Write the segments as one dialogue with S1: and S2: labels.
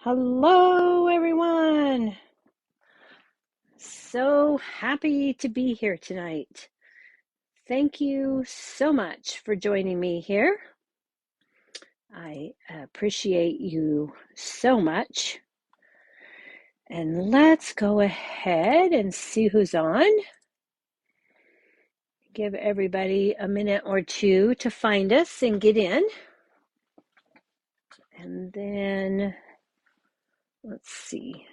S1: Hello, everyone. So happy to be here tonight. Thank you so much for joining me here. I appreciate you so much. And let's go ahead and see who's on. Give everybody a minute or two to find us and get in. And then, let's see.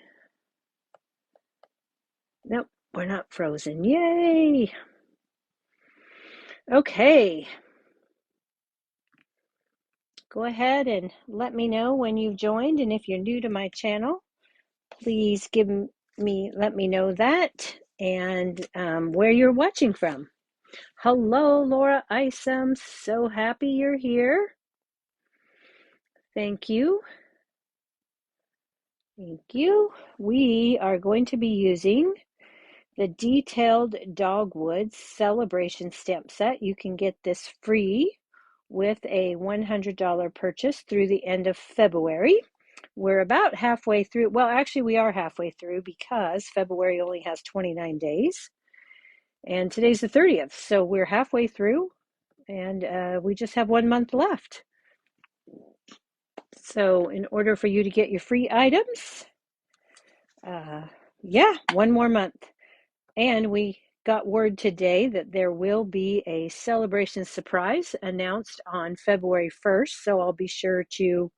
S1: Nope, we're not frozen. Yay! Okay. Go ahead and let me know when you've joined, and if you're new to my channel, please let me know that and where you're watching from. Hello, Laura Isom. So happy you're here. Thank you. Thank you. We are going to be using the Detailed Dogwood Celebration Stamp Set. You can get this free with a $100 purchase through the end of February. We're about halfway through. Well, actually, we are halfway through because February only has 29 days. And today's the 30th. So we're halfway through and we just have 1 month left. So in order for you to get your free items, yeah, 1 more month. And we got word today that there will be a celebration surprise announced on February 1st. So I'll be sure to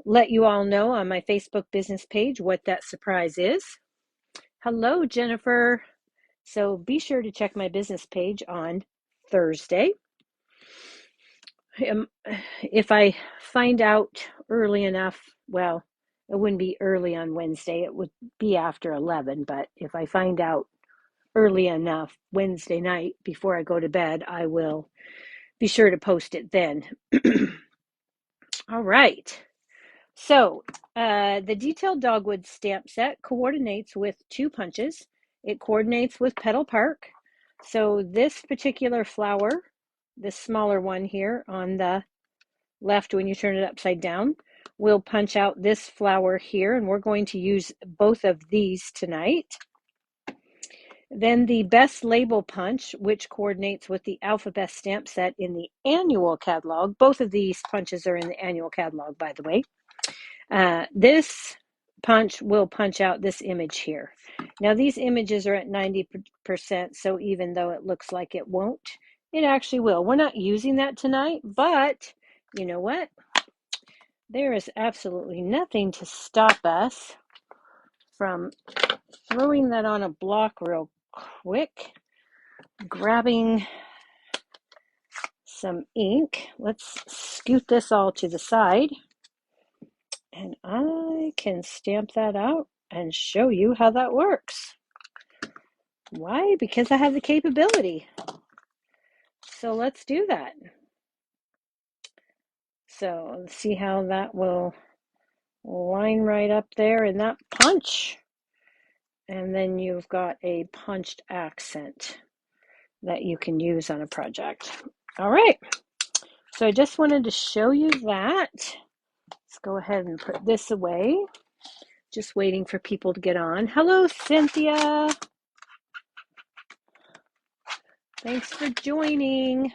S1: let you all know on my Facebook business page what that surprise is. Hello, Jennifer. So be sure to check my business page on Thursday. If I find out early enough, well, it wouldn't be early on Wednesday. It would be after 11. But if I find out early enough Wednesday night before I go to bed, I will be sure to post it then. All right. So the Detailed Dogwood stamp set coordinates with 2 punches. It coordinates with Petal Park. So this particular flower, this smaller one here on the left when you turn it upside down, will punch out this flower here, and we're going to use both of these tonight. Then the Best Label Punch, which coordinates with the Alphabet stamp set in the annual catalog. Both of these punches are in the annual catalog, by the way. This punch will punch out this image here. Now these images are at 90%, so even though it looks like it won't, it actually will. We're not using that tonight, but you know what? There is absolutely nothing to stop us from throwing that on a block real quick, grabbing some ink. Let's scoot this all to the side, and I can stamp that out and show you how that works. Why? Because I have the capability. So let's do that. So let's see how that will line right up there in that punch. And then you've got a punched accent that you can use on a project. All right. So I just wanted to show you that. Let's go ahead and put this away. Just waiting for people to get on. Hello, Cynthia. Thanks for joining.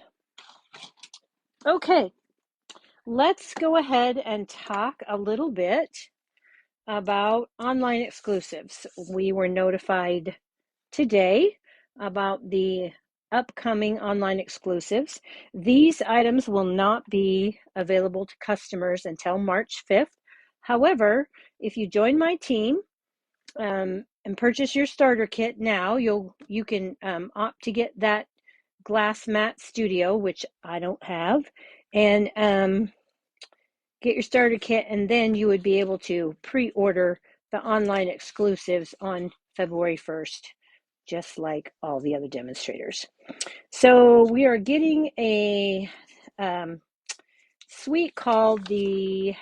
S1: Okay, let's go ahead and talk a little bit about online exclusives. We were notified today about the upcoming online exclusives. These items will not be available to customers until March 5th. However, if you join my team and purchase your starter kit now, you can opt to get that glass mat studio, which I don't have, and get your starter kit, and then you would be able to pre-order the online exclusives on February 1st, just like all the other demonstrators. So we are getting a suite called the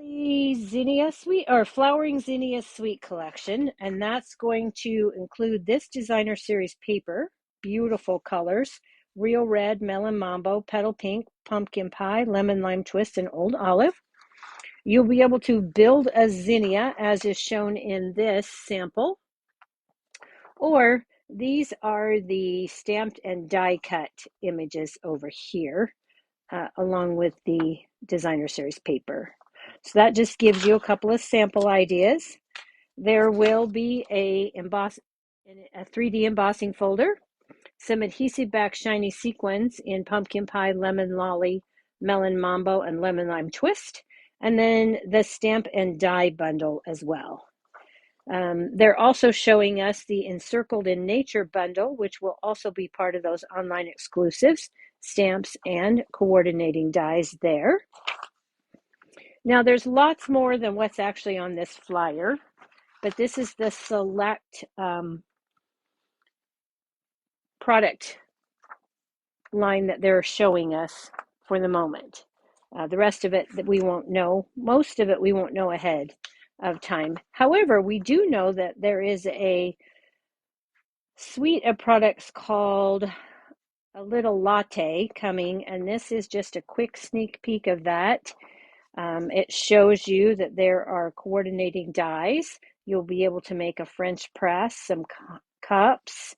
S1: Simply Zinnia Suite, or Flowering Zinnia Suite Collection, and that's going to include this designer series paper, beautiful colors, Real Red, Melon Mambo, Petal Pink, Pumpkin Pie, Lemon Lime Twist, and Old Olive. You'll be able to build a zinnia as is shown in this sample, or these are the stamped and die cut images over here, along with the designer series paper. So that just gives you a couple of sample ideas. There will be a 3D embossing folder, some adhesive back shiny sequins in Pumpkin Pie, Lemon Lolly, Melon Mambo, and Lemon Lime Twist, and then the stamp and die bundle as well. They're also showing us the Encircled in Nature bundle, which will also be part of those online exclusives, stamps, and coordinating dies there. Now, there's lots more than what's actually on this flyer, but this is the select product line that they're showing us for the moment. The rest of it that we won't know, most of it we won't know ahead of time. However, we do know that there is a suite of products called A Little Latte coming, and this is just a quick sneak peek of that. It shows you that there are coordinating dies. You'll be able to make a French press, some cups,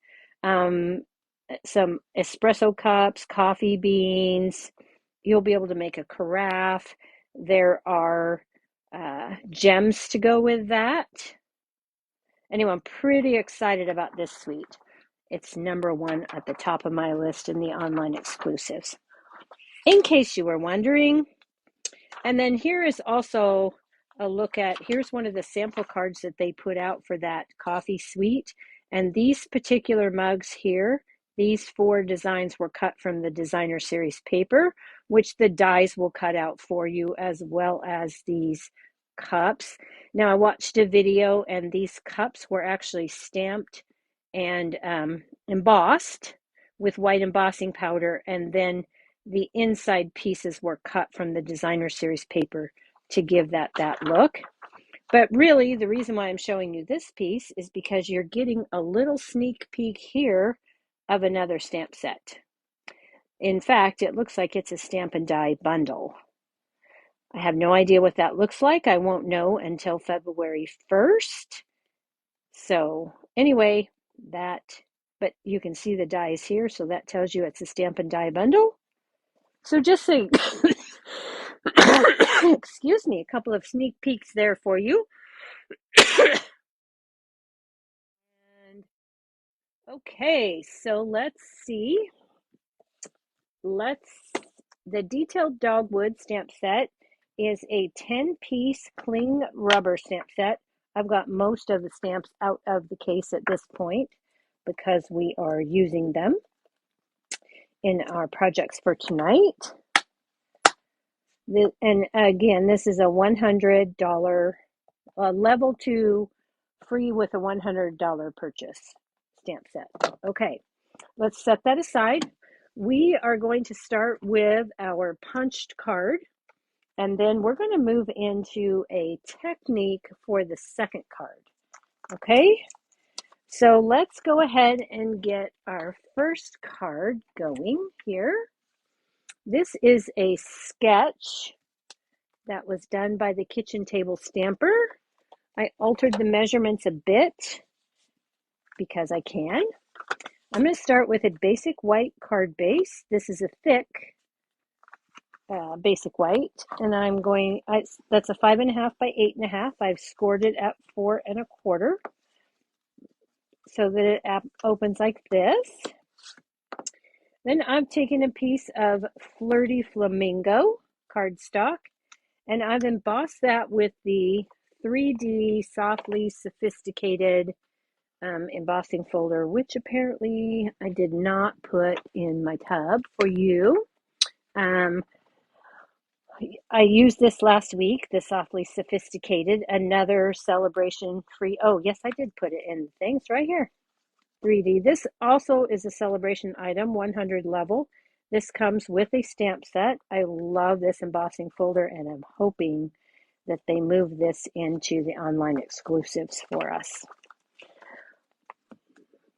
S1: some espresso cups, coffee beans. You'll be able to make a carafe. There are gems to go with that. Anyway, I'm pretty excited about this suite. It's number one at the top of my list in the online exclusives, in case you were wondering. And then here is also a look at, here's one of the sample cards that they put out for that coffee suite. And these particular mugs here, these 4 designs were cut from the designer series paper, which the dies will cut out for you, as well as these cups. Now, I watched a video and these cups were actually stamped and embossed with white embossing powder, and then the inside pieces were cut from the designer series paper to give that look. But really, the reason why I'm showing you this piece is because you're getting a little sneak peek here of another stamp set. In fact, it looks like it's a stamp and die bundle. I have no idea what that looks like. I won't know until February 1st. So anyway, but you can see the dies here, so that tells you it's a stamp and die bundle. So just so, excuse me, a couple of sneak peeks there for you. And okay, so let's see. The detailed Dogwood stamp set is a 10-piece cling rubber stamp set. I've got most of the stamps out of the case at this point because we are using them in our projects for tonight. And again, this is a $100 level 2 free with a $100 purchase stamp set. Okay, let's set that aside. We are going to start with our punched card, and then we're going to move into a technique for the second card. Okay, so let's go ahead and get our first card going here. This is a sketch that was done by the kitchen table stamper. I altered the measurements a bit because I can. I'm going to start with a basic white card base. This is a thick basic white, and that's a 5.5 by 8.5. I've scored it at 4.25 so that it opens like this. Then I've taken a piece of Flirty Flamingo cardstock, and I've embossed that with the 3D Softly Sophisticated embossing folder, which apparently I did not put in my tub for you. I used this last week, the Softly Sophisticated, another celebration free. Oh, yes, I did put it in things right here. 3D. This also is a celebration item, 100 level. This comes with a stamp set. I love this embossing folder, and I'm hoping that they move this into the online exclusives for us.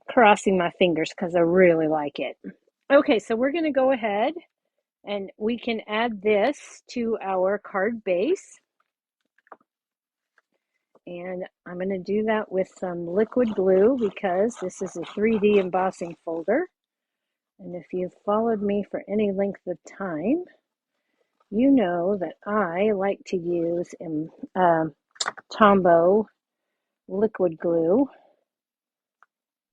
S1: Crossing my fingers because I really like it. Okay, so we're going to go ahead and we can add this to our card base. And I'm going to do that with some liquid glue because this is a 3D embossing folder. And if you've followed me for any length of time, you know that I like to use Tombow liquid glue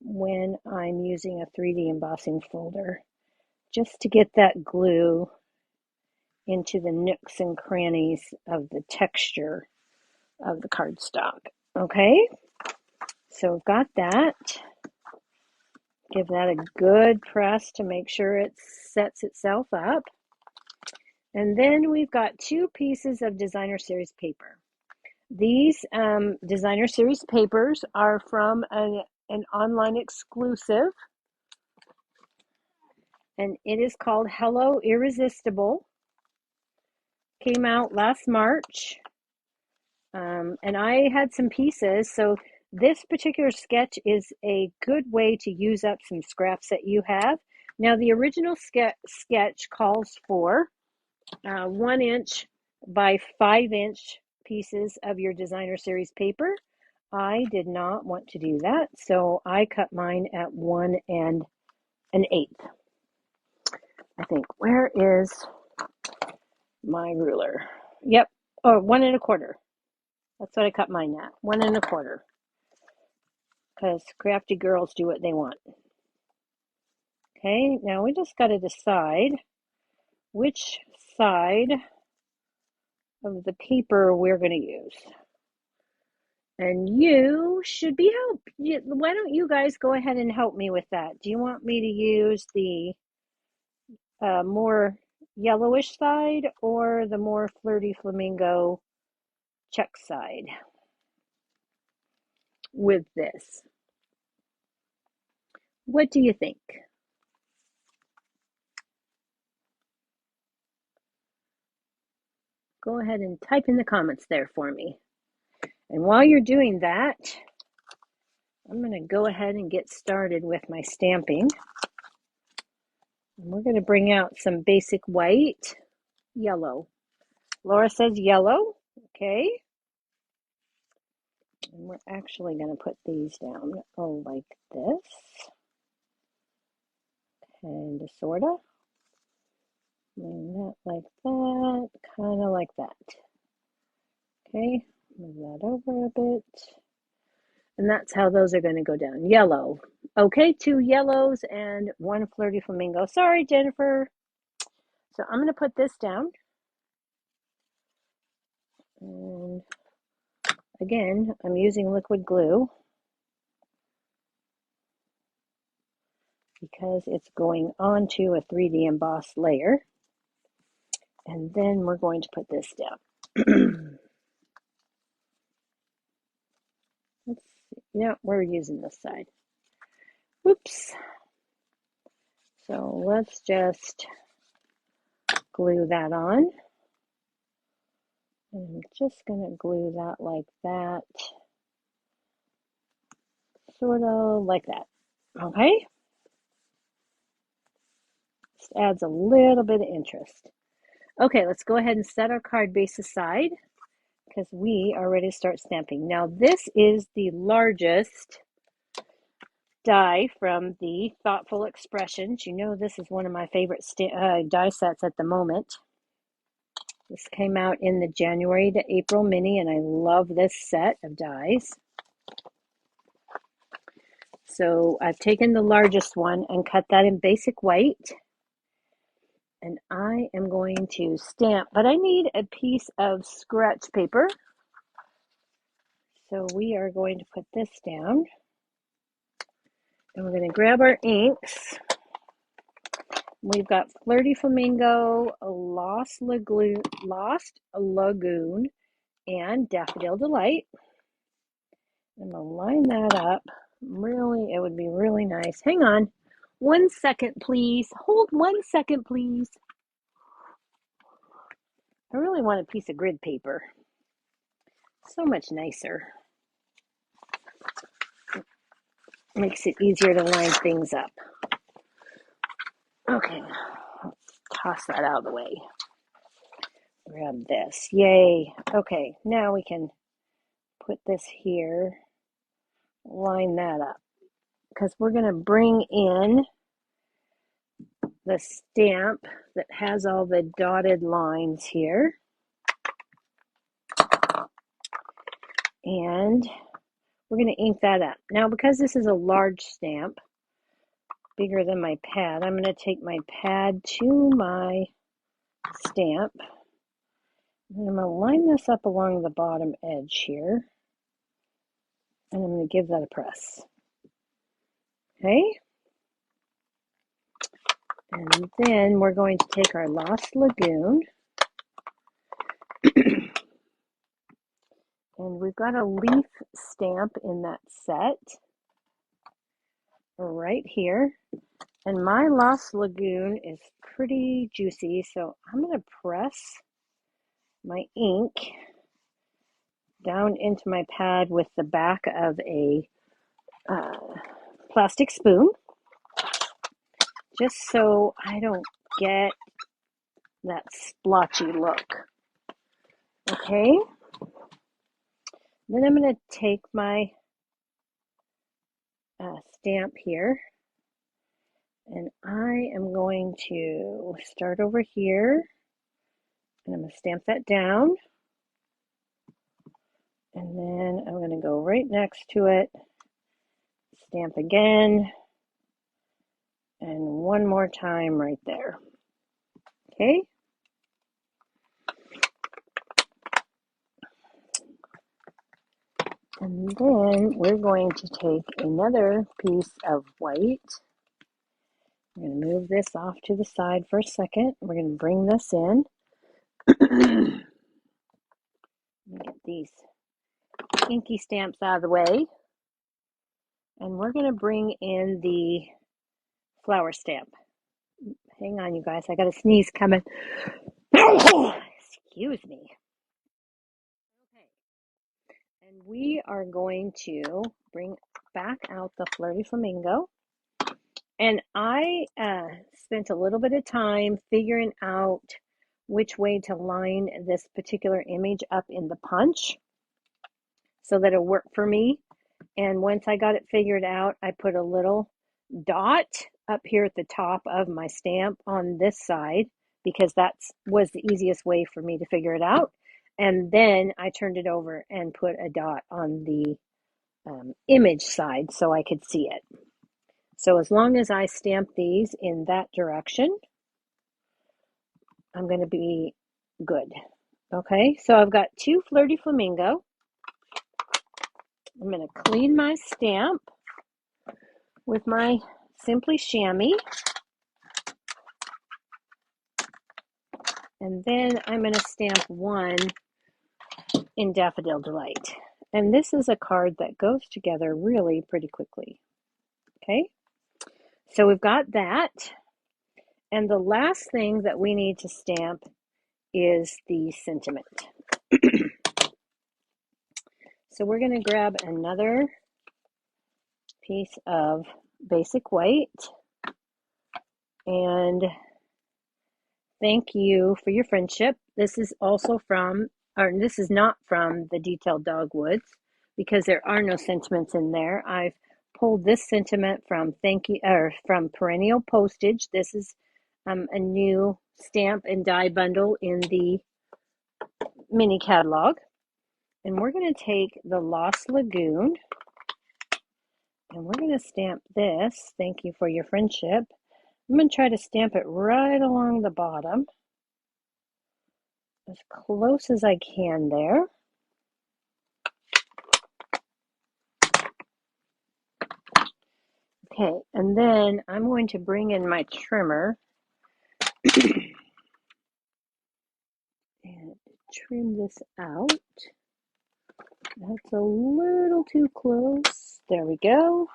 S1: when I'm using a 3D embossing folder, just to get that glue into the nooks and crannies of the texture of the cardstock. Okay, so we've got that. Give that a good press to make sure it sets itself up. And then we've got 2 pieces of designer series paper. These designer series papers are from an online exclusive, and it is called Hello Irresistible. Came out last March, and I had some pieces, so this particular sketch is a good way to use up some scraps that you have. Now, the original sketch calls for 1 inch by 5 inch pieces of your designer series paper. I did not want to do that, so I cut mine at 1 1/8. I think, where is my ruler? Yep, oh, 1 1/4. That's what I cut mine at, 1 1/4. Because crafty girls do what they want. Okay, now we just got to decide which side of the paper we're going to use. And you should be helped. Why don't you guys go ahead and help me with that? Do you want me to use the more yellowish side or the more flirty flamingo check side with this? What do you think? Go ahead and type in the comments there for me. And while you're doing that, I'm going to go ahead and get started with my stamping. And we're going to bring out some basic white, yellow. Laura says yellow, okay. And we're actually going to put these down, like this. Kind of, sort of. Bring that like that, kind of like that. Okay, move that over a bit. And that's how those are going to go down. Yellow. Okay, 2 yellows and 1 flirty flamingo. Sorry, Jennifer. So I'm going to put this down. And again, I'm using liquid glue because it's going onto a 3D embossed layer. And then we're going to put this down. Let's see. Yeah, we're using this side. Whoops. So let's just glue that on. And I'm just going to glue that like that. Sort of like that. Okay? Just adds a little bit of interest. Okay, let's go ahead and set our card base aside because we are ready to start stamping. Now, this is the largest die from the Thoughtful Expressions. You know, this is one of my favorite die sets at the moment. This came out in the January to April mini, and I love this set of dies. So I've taken the largest one and cut that in basic white. And I am going to stamp, but I need a piece of scratch paper. So we are going to put this down. And we're going to grab our inks. We've got Flirty Flamingo, Lost Lagoon, and Daffodil Delight. I'm going to line that up. Really, it would be really nice. Hang on. 1 second, please. Hold 1 second, please. I really want a piece of grid paper. So much nicer. Makes it easier to line things up. Okay, let's toss that out of the way. Grab this. Yay. Okay, now we can put this here, line that up, because we're going to bring in the stamp that has all the dotted lines here. And we're going to ink that up. Now, because this is a large stamp, bigger than my pad, I'm going to take my pad to my stamp. And I'm going to line this up along the bottom edge here. And I'm going to give that a press. Okay? And then we're going to take our Lost Lagoon. And we've got a leaf stamp in that set right here. And my Lost Lagoon is pretty juicy, so I'm going to press my ink down into my pad with the back of a plastic spoon, just so I don't get that splotchy look. Okay, then I'm going to take my stamp here, and I am going to start over here, and I'm going to stamp that down, and then I'm going to go right next to it, stamp again, and one more time right there. Okay. And then we're going to take another piece of white. We're going to move this off to the side for a second. We're going to bring this in. Get these inky stamps out of the way. And we're going to bring in the flower stamp. Hang on, you guys. I got a sneeze coming. Excuse me. Okay. And we are going to bring back out the Flirty Flamingo. And I spent a little bit of time figuring out which way to line this particular image up in the punch so that it'll work for me. And once I got it figured out, I put a little dot up here at the top of my stamp on this side because that was the easiest way for me to figure it out. And then I turned it over and put a dot on the image side so I could see it. So as long as I stamp these in that direction, I'm going to be good. Okay, so I've got two Flirty Flamingo. I'm going to clean my stamp with my Simply Chamois. And then I'm going to stamp one in Daffodil Delight. And this is a card that goes together really pretty quickly. Okay, so we've got that. And the last thing that we need to stamp is the sentiment. So we're going to grab another piece of basic white, and thank you for your friendship. This is also from, or this is not from the Detailed Dogwoods because there are no sentiments in there. I've pulled this sentiment from from Perennial Postage. This is a new stamp and die bundle in the mini catalog. And we're going to take the Lost Lagoon and we're going to stamp this. Thank you for your friendship. I'm going to try to stamp it right along the bottom, as close as I can there. Okay, and then I'm going to bring in my trimmer and trim this out. That's a little too close. There we go.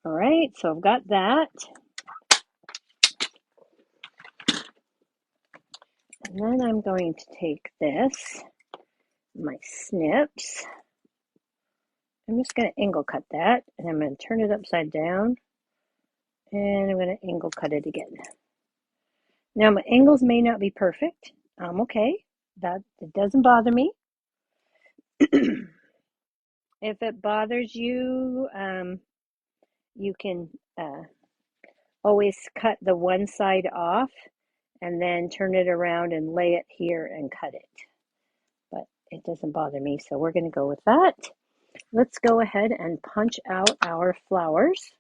S1: All right, so I've got that. And then I'm going to take this, my snips. I'm just going to angle cut that, and I'm going to turn it upside down And I'm going to angle cut it again. Now my angles may not be perfect. I'm okay. It doesn't bother me. If it bothers you, you can always cut the one side off and then turn it around and lay it here and cut it. But it doesn't bother me, so we're going to go with that. Let's go ahead and punch out our flowers.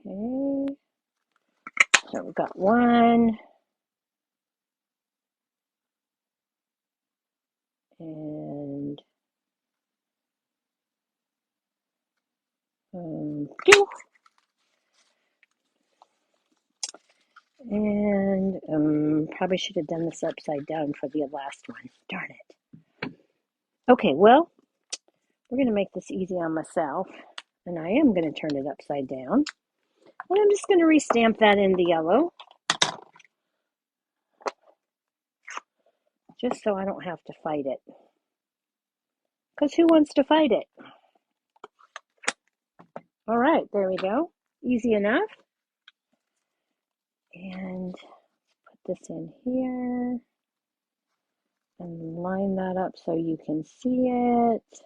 S1: Okay, so we've got one, and two, and probably should have done this upside down for the last one. Darn it. Okay, well, we're going to make this easy on myself, and I am going to turn it upside down. And I'm just going to restamp that in the yellow, just so I don't have to fight it. Because who wants to fight it? All right, there we go. Easy enough. And put this in here and line that up so you can see it.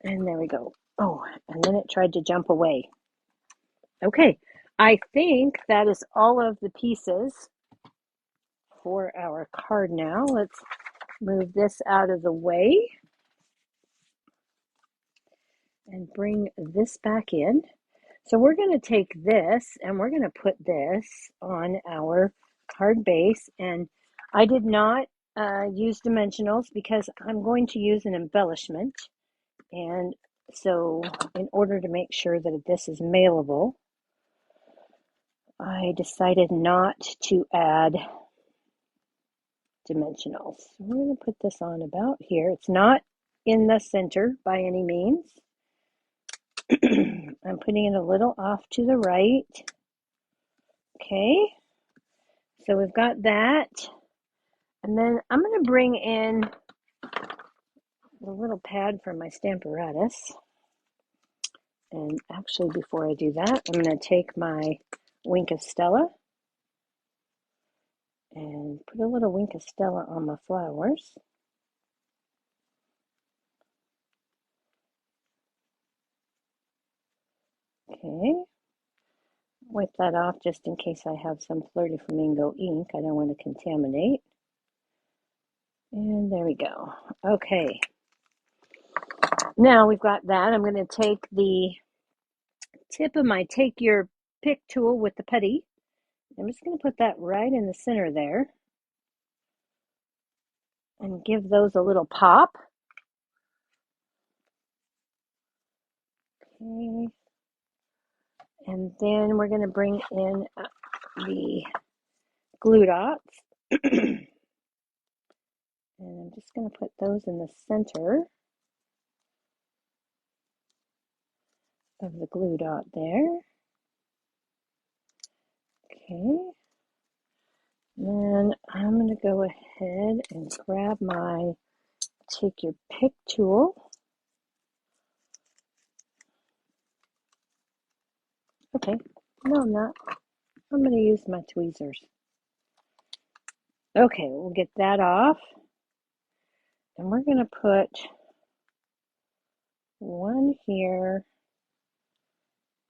S1: And there we go. Oh, and then it tried to jump away. Okay, I think that is all of the pieces for our card now. Let's move this out of the way and bring this back in. So we're going to take this and we're going to put this on our card base. And I did not use dimensionals because I'm going to use an embellishment. And so in order to make sure that this is mailable, I decided not to add dimensionals. So we're going to put this on about here. It's not in the center by any means. I'm putting it a little off to the right. Okay, so we've got that. And then I'm going to bring in the little pad from my Stamparatus. And actually, before I do that, I'm going to take my Wink of Stella and put a little Wink of Stella on my flowers. Okay, wipe that off just in case I have some Flirty Flamingo ink. I don't want to contaminate. And there we go. Okay, now we've got that. I'm going to take the tip of my Take Your Pick tool with the putty. I'm just going to put that right in the center there and give those a little pop. Okay. And then we're going to bring in the glue dots. And I'm just going to put those in the center of the glue dot there. Okay. Then I'm going to go ahead and grab my Take Your Pick tool. Okay. No, I'm not. I'm going to use my tweezers. Okay, we'll get that off. And we're going to put one here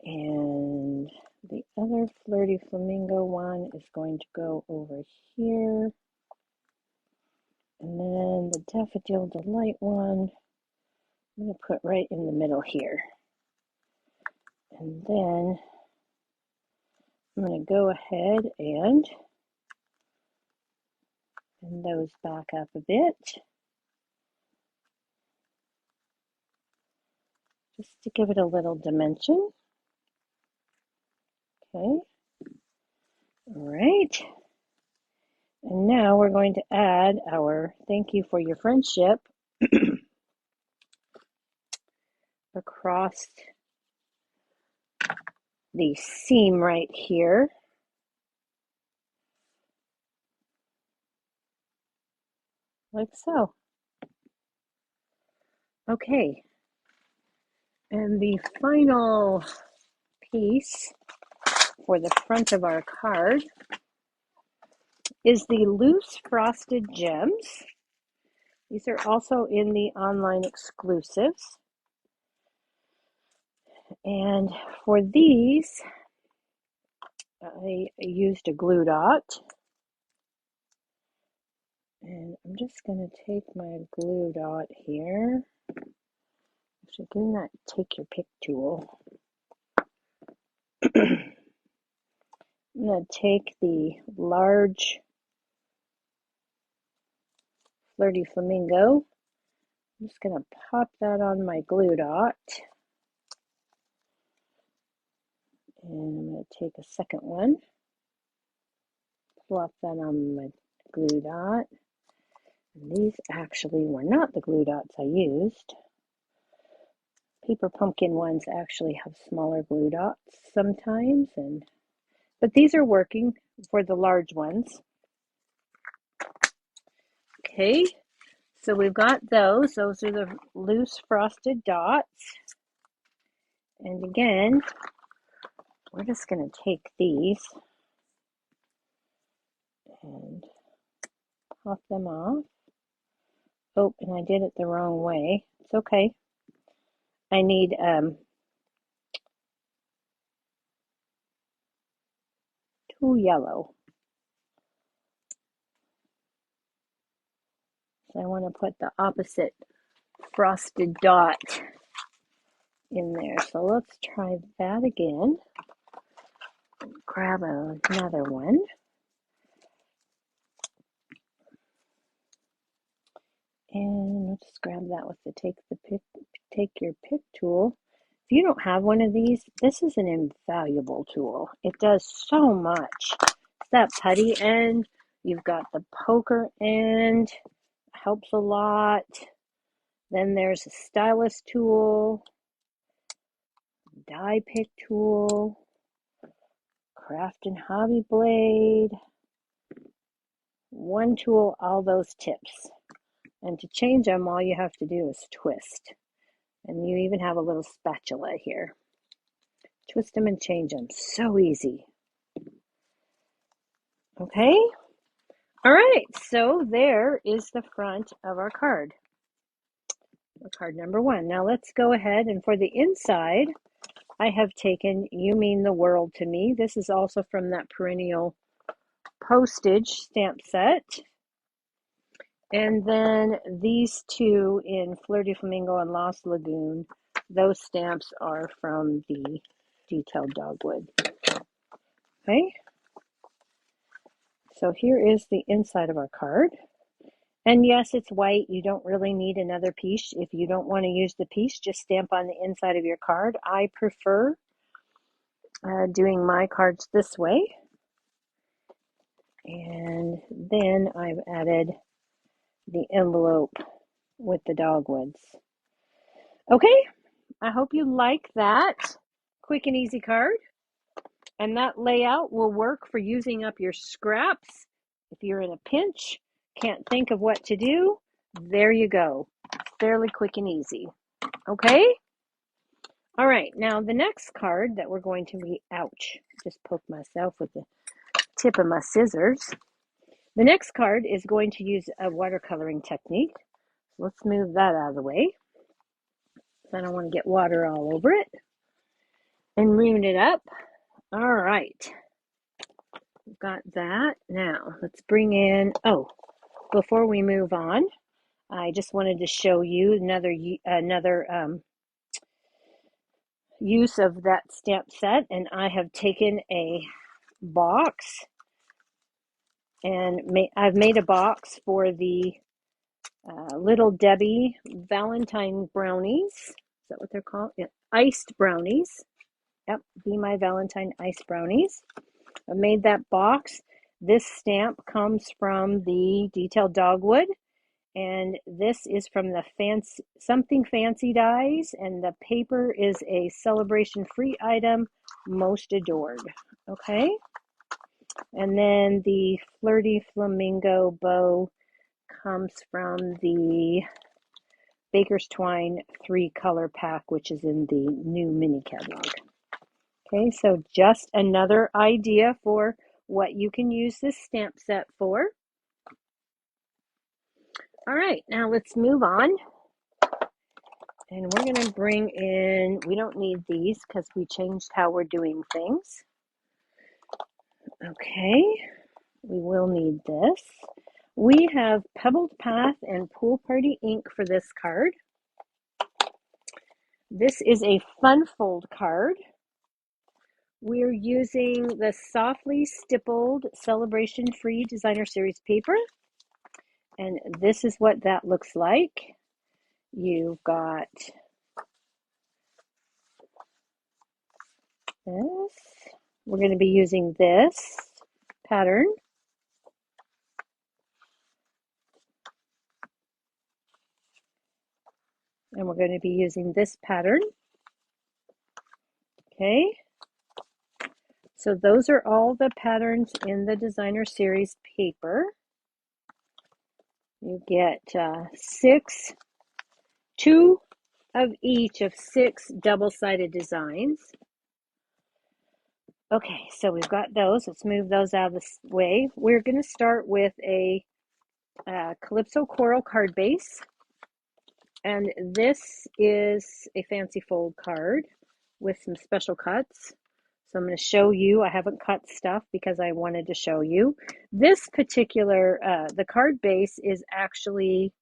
S1: and the other Flirty Flamingo one is going to go over here. And then the Daffodil Delight one, I'm going to put right in the middle here. And then I'm going to go ahead and bend those back up a bit, just to give it a little dimension. Okay. All right. And now we're going to add our Thank You for Your Friendship across the seam right here. Like so. Okay. And the final piece for the front of our card is the loose frosted gems. These are also in the online exclusives. And for these, I used a glue dot. And I'm just going to take my glue dot here. Actually, do not take your pick tool. I'm going to take the large Flirty Flamingo. I'm just going to pop that on my glue dot. And I'm going to take a second one, plop that on my glue dot. And these actually were not the glue dots I used. Paper pumpkin ones actually have smaller glue dots sometimes, but these are working for the large ones. Okay, so we've got those. Those are the loose frosted dots. And again, we're just going to take these and pop them off. Oh, and I did it the wrong way. It's okay. I need two yellow. So I want to put the opposite frosted dot in there. So let's try that again. Grab another one. And let's grab that with the take your pick tool. If you don't have one of these, this is an invaluable tool. It does so much. It's that putty end. You've got the poker end. Helps a lot. Then there's a stylus tool, die pick tool, craft and hobby blade. One tool, all those tips. And to change them, all you have to do is twist. And you even have a little spatula here. Twist them and change them. So easy. Okay? All right, so there is the front of our card. Card number 1. Now let's go ahead, and for the inside, I have taken You Mean the World to Me. This is also from that perennial postage stamp set. And then these two in Flirty Flamingo and Lost Lagoon, those stamps are from the detailed Dogwood. Okay, so here is the inside of our card. And yes, it's white. You don't really need another piece. If you don't want to use the piece, just stamp on the inside of your card. I prefer doing my cards this way. And then I've added the envelope with the dogwoods. Okay, I hope you like that quick and easy card. And that layout will work for using up your scraps. If you're in a pinch, can't think of what to do, there you go. Fairly quick and easy. Okay? All right, now the next card that we're going to be, ouch, just poked myself with the tip of my scissors. The next card is going to use a watercoloring technique. Let's move that out of the way. I don't want to get water all over it and ruin it up. All right, we've got that. Now let's bring in, before we move on, I just wanted to show you another use of that stamp set, and I have taken a box and I've made a box for the Little Debbie Valentine brownies. Is that what they're called? Yeah. Iced brownies. Yep, Be My Valentine iced brownies. I made that box. This stamp comes from the detailed Dogwood, and this is from the Something Fancy dies, and the paper is a celebration free item, Most Adored. Okay, and then the Flirty Flamingo bow comes from the Baker's Twine 3-color pack, which is in the new mini catalog. Okay, so just another idea for what you can use this stamp set for. All right, now let's move on. And we're going to bring in, we don't need these because we changed how we're doing things. Okay, we will need this. We have Pebbled Path and Pool Party ink for this card. This is a fun fold card. We're using the softly stippled Celebration Free Designer Series paper. And this is what that looks like. You've got this. We're going to be using this pattern. And we're going to be using this pattern. Okay. So those are all the patterns in the Designer Series paper. You get 2 of each of 6 double-sided designs. Okay, so we've got those. Let's move those out of the way. We're going to start with a Calypso Coral card base. And this is a fancy fold card with some special cuts. So I'm going to show you. I haven't cut stuff because I wanted to show you. This particular, the card base is actually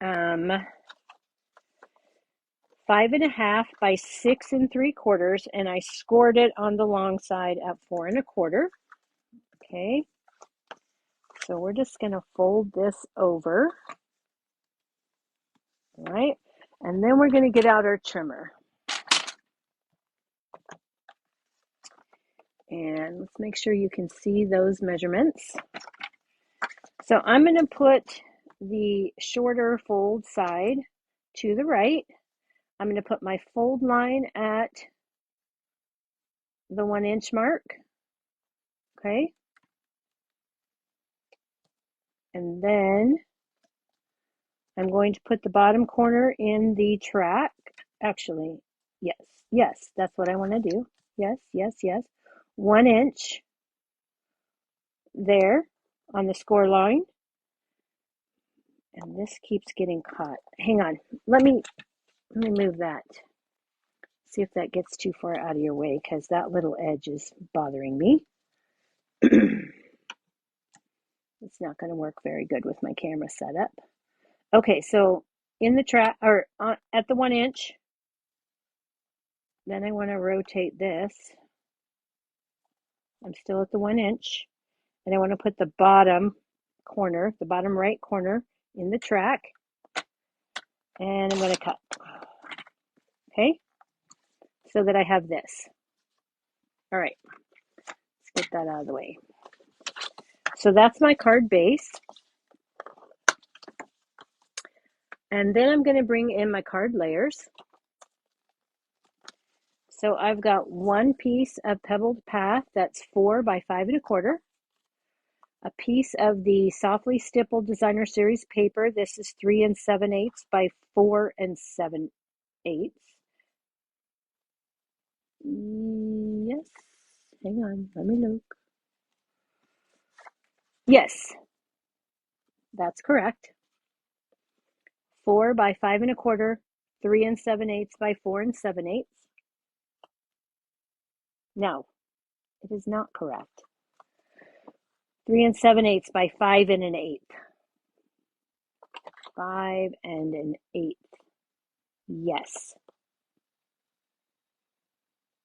S1: 5.5 by 6 3/4, and I scored it on the long side at 4 1/4. Okay, so we're just going to fold this over. All right, and then we're going to get out our trimmer. And let's make sure you can see those measurements. So I'm going to put the shorter fold side to the right. I'm going to put my fold line at the 1-inch mark. Okay. And then I'm going to put the bottom corner in the track. Actually, yes, that's what I want to do. Yes. 1 inch there on the score line. And this keeps getting caught. Hang on. Let me move that. See if that gets too far out of your way, because that little edge is bothering me. It's not going to work very good with my camera setup. Okay, so in the track, or at the 1 inch, then I want to rotate this. I'm still at the 1 inch, and I want to put the bottom corner, the bottom right corner in the track, and I'm going to cut. Okay, so that I have this. All right, let's get that out of the way. So that's my card base. And then I'm going to bring in my card layers. So I've got one piece of Pebbled Path that's 4 by 5 1/4. A piece of the Softly Stippled Designer Series paper. This is 3 7/8 by 4 7/8. Yes. Hang on. Let me look. Yes. That's correct. 4 by 5 1/4. 3 7/8 by 4 7/8. No, it is not correct. 3 7/8 by 5 1/8. 5 1/8. Yes.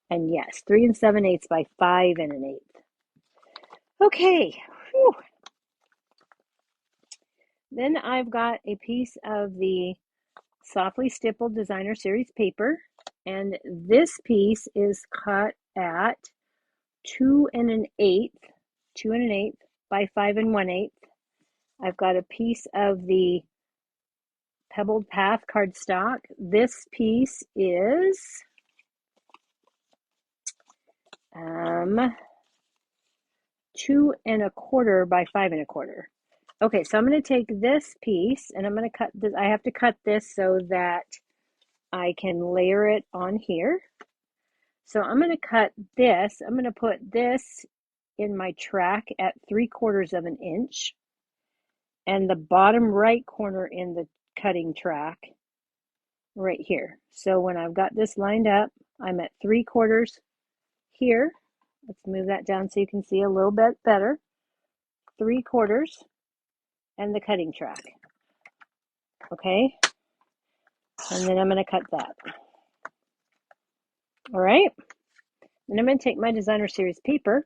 S1: And yes, 3 7/8 by 5 1/8. Okay. Whew. Then I've got a piece of the Softly Stippled Designer Series paper, and this piece is cut at 2 1/8 by 5 1/8. I've got a piece of the Pebbled Path cardstock. This piece is 2 1/4 by 5 1/4. Okay, so I'm going to take this piece and I'm going to cut this. I have to cut this so that I can layer it on here. So I'm going to cut this. I'm going to put this in my track at 3/4 of an inch and the bottom right corner in the cutting track right here. So when I've got this lined up, I'm at 3/4 here. Let's move that down so you can see a little bit better. 3/4 and the cutting track. Okay, and then I'm going to cut that. All right, and I'm going to take my designer series paper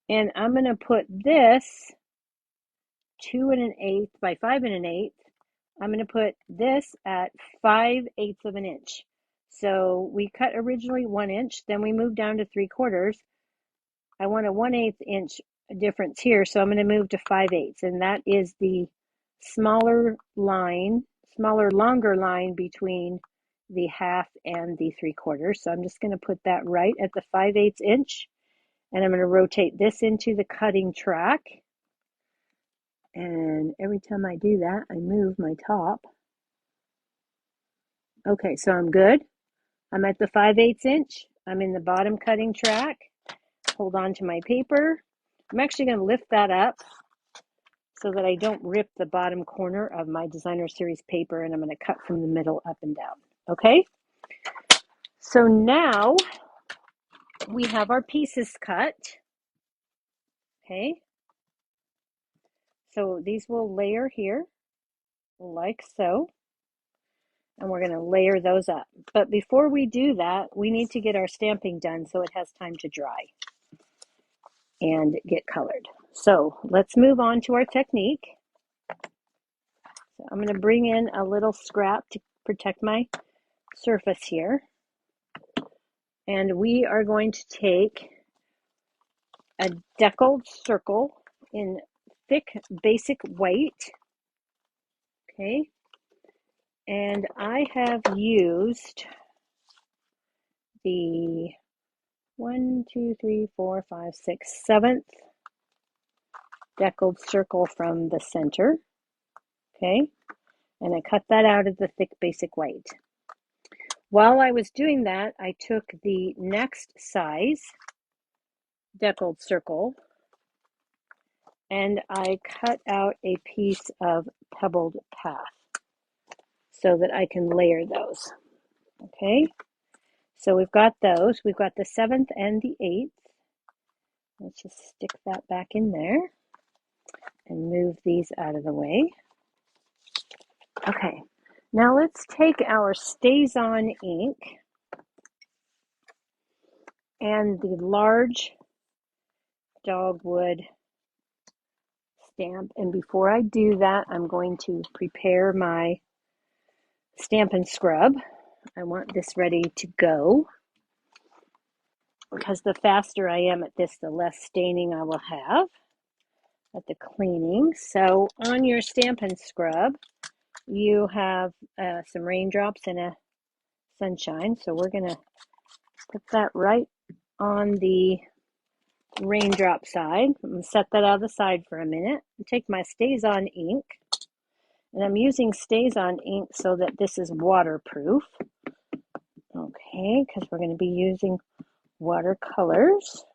S1: and I'm going to put this 2 1/8 by 5 1/8. I'm going to put this at 5/8 of an inch. So we cut originally 1 inch, then we moved down to 3/4. I want a 1/8 inch difference here, so I'm going to move to 5/8, and that is the smaller line, longer line between the half and the 3/4. So I'm just going to put that right at the 5/8 inch, and I'm going to rotate this into the cutting track. And every time I do that, I move my top. Okay, so I'm good. I'm at the 5/8 inch. I'm in the bottom cutting track. Hold on to my paper. I'm actually going to lift that up so that I don't rip the bottom corner of my designer series paper, and I'm going to cut from the middle up and down. Okay, so now we have our pieces cut. Okay, so these will layer here like so, and we're going to layer those up. But before we do that, we need to get our stamping done so it has time to dry and get colored. So let's move on to our technique. So I'm going to bring in a little scrap to protect my surface here. And we are going to take a deckled circle in thick basic white. Okay. And I have used the 1, 2, 3, 4, 5, 6, 7th deckled circle from the center. Okay. And I cut that out of the thick basic white. While I was doing that, I took the next size deckled circle and I cut out a piece of pebbled path so that I can layer those. Okay, so we've got those. We've got the 7th and the 8th. Let's just stick that back in there and move these out of the way. Okay, now let's take our StazOn ink and the large Dogwood stamp. And before I do that, I'm going to prepare my Stampin' Scrub. I want this ready to go because the faster I am at this, the less staining I will have at the cleaning. So on your Stampin' Scrub, you have some raindrops and a sunshine. So we're going to put that right on the raindrop side. I'm going to set that out of the side for a minute and take my StazOn ink. And I'm using StazOn ink so that this is waterproof. Okay, because we're going to be using watercolors.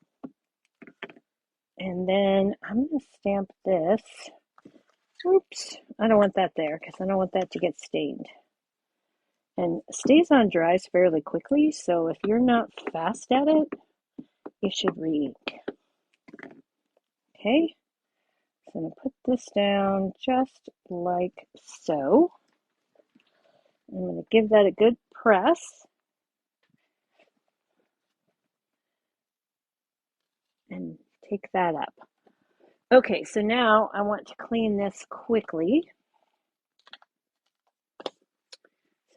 S1: And then I'm going to stamp this. Oops, I don't want that there because I don't want that to get stained. And StazOn dries fairly quickly, so if you're not fast at it, you should re-ink. Okay, so I'm going to put this down just like so. I'm going to give that a good press. And take that up. Okay, so now I want to clean this quickly. So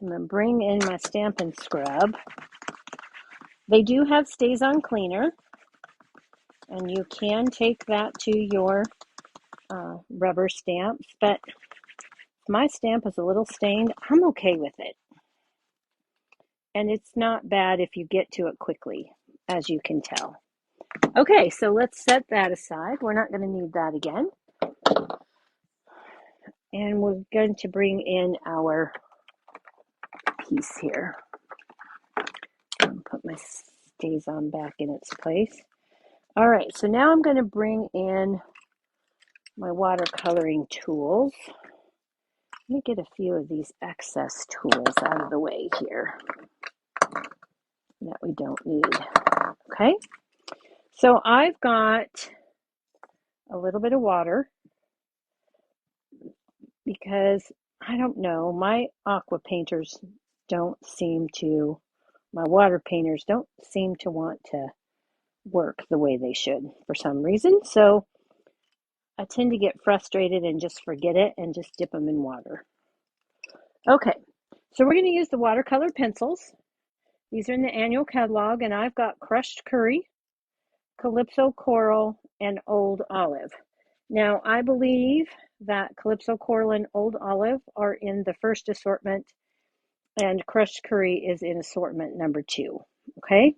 S1: I'm going to bring in my Stampin' Scrub. They do have StazOn cleaner, and you can take that to your rubber stamps, but if my stamp is a little stained, I'm okay with it. And it's not bad if you get to it quickly, as you can tell. Okay, so let's set that aside. We're not going to need that again. And we're going to bring in our piece here. And put my StazOn back in its place. All right, so now I'm going to bring in my watercoloring tools. Let me get a few of these excess tools out of the way here that we don't need. Okay, so I've got a little bit of water because I don't know, my aqua painters don't seem to, my water painters don't seem to want to work the way they should for some reason. So I tend to get frustrated and just forget it and just dip them in water. Okay, so we're going to use the watercolor pencils. These are in the annual catalog, and I've got crushed curry, Calypso coral, and old olive. Now, I believe that Calypso coral and old olive are in the first assortment, and crushed curry is in assortment number 2. Okay,